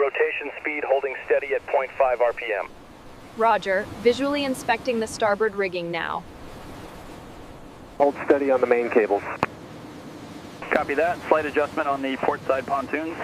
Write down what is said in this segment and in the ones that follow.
Rotation speed holding steady at 0.5 RPM. Roger. Visually inspecting the starboard rigging now. Hold steady on the main cables. Copy that. Slight adjustment on the port side pontoons.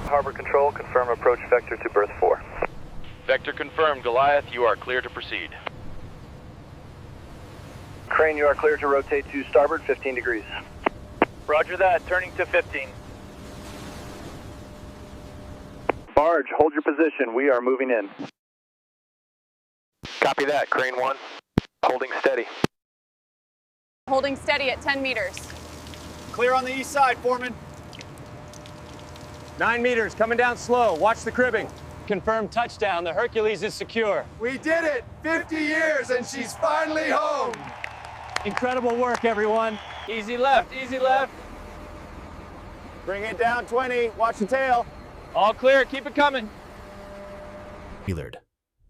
Harbor Control, confirm approach vector to berth 4. Vector confirmed, Goliath. You are clear to proceed. Crane, you are clear to rotate to starboard 15 degrees. Roger that. Turning to 15. Barge, hold your position. We are moving in. Copy that, Crane 1. Holding steady. Holding steady at 10 meters. Clear on the east side, Foreman. 9 meters, coming down slow. Watch the cribbing. Confirmed touchdown. The Hercules is secure. We did it! 50 years and she's finally home! Incredible work, everyone. Easy left, easy left. Bring it down 20. Watch the tail. All clear, keep it coming.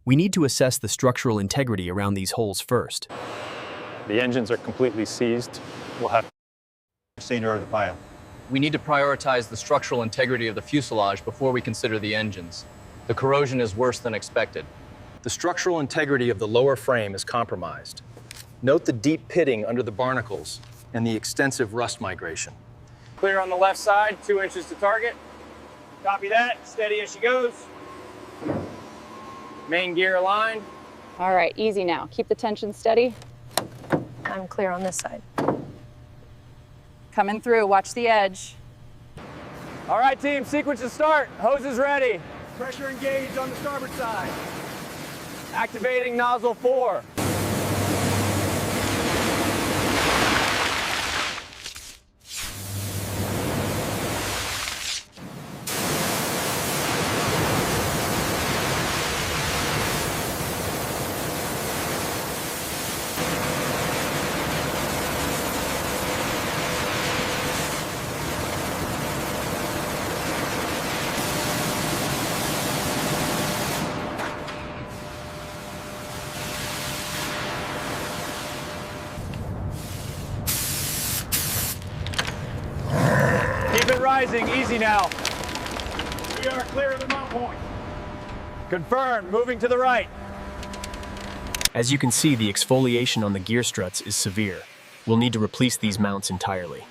We need to assess the structural integrity around these holes first. The engines are completely seized. We'll have senior the pilot. We need to prioritize the structural integrity of the fuselage before we consider the engines. The corrosion is worse than expected. The structural integrity of the lower frame is compromised. Note the deep pitting under the barnacles and the extensive rust migration. Clear on the left side, 2 inches to target. Copy that, steady as she goes. Main gear aligned. All right, easy now. Keep the tension steady. I'm clear on this side. Coming through, watch the edge. All right, team, sequence to start. Hose is ready. Pressure engaged on the starboard side. Activating nozzle 4. Keep it rising, easy now. We are clear of the mount point. Confirmed, moving to the right. As you can see, the exfoliation on the gear struts is severe. We'll need to replace these mounts entirely.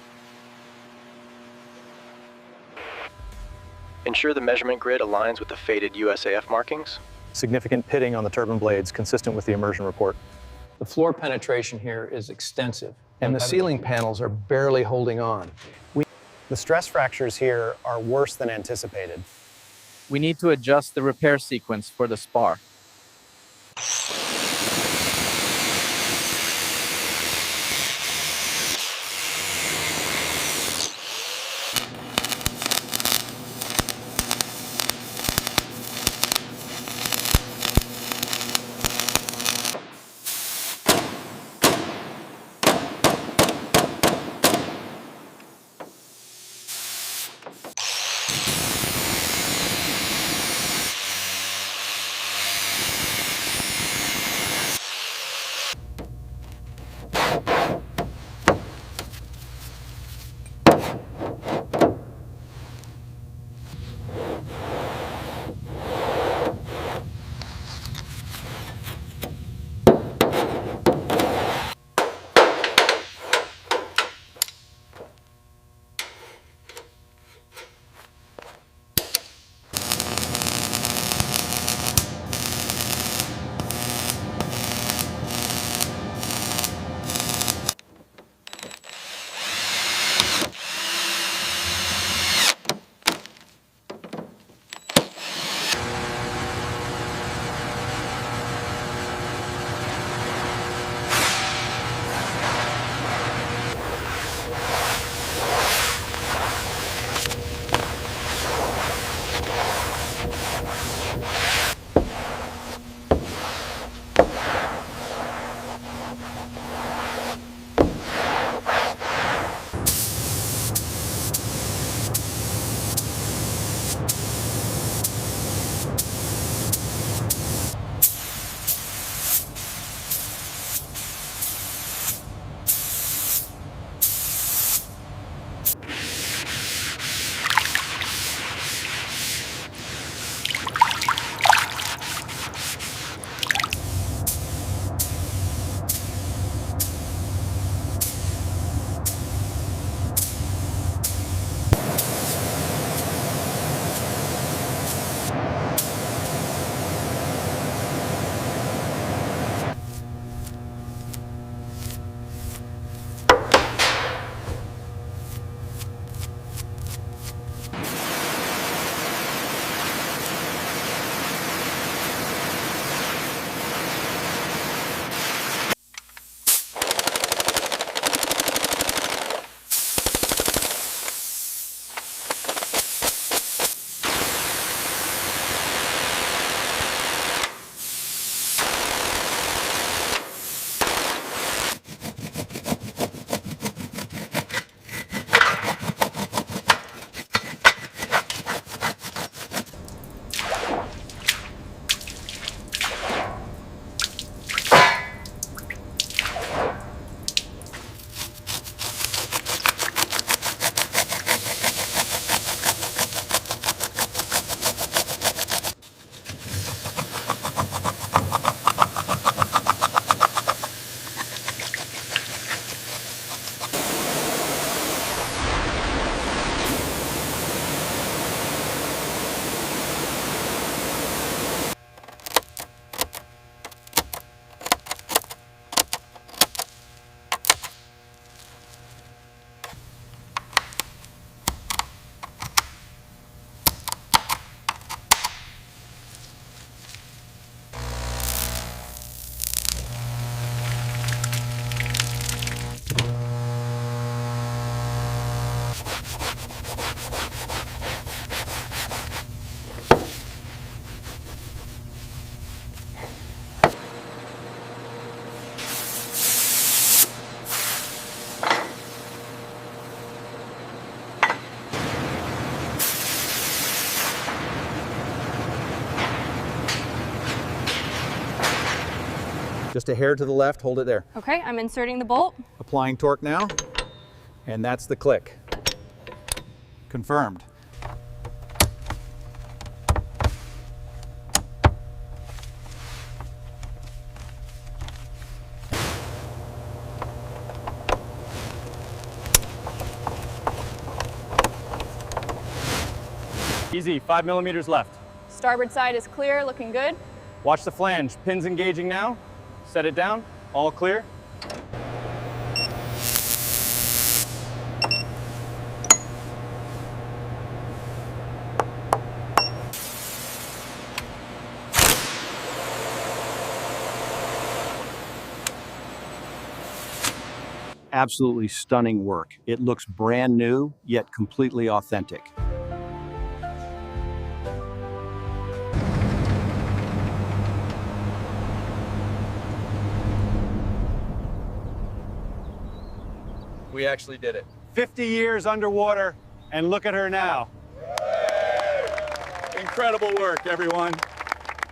Ensure the measurement grid aligns with the faded USAF markings. Significant pitting on the turbine blades, consistent with the immersion report. The floor penetration here is extensive. And the ceiling panels are barely holding on. The stress fractures here are worse than anticipated. We need to adjust the repair sequence for the spar. Just a hair to the left, hold it there. Okay, I'm inserting the bolt. Applying torque now, and that's the click. Confirmed. Easy, 5 millimeters left. Starboard side is clear, looking good. Watch the flange. Pins engaging now. Set it down. All clear. Absolutely stunning work. It looks brand new, yet completely authentic. We actually did it. 50 years underwater, and look at her now. Incredible work, everyone.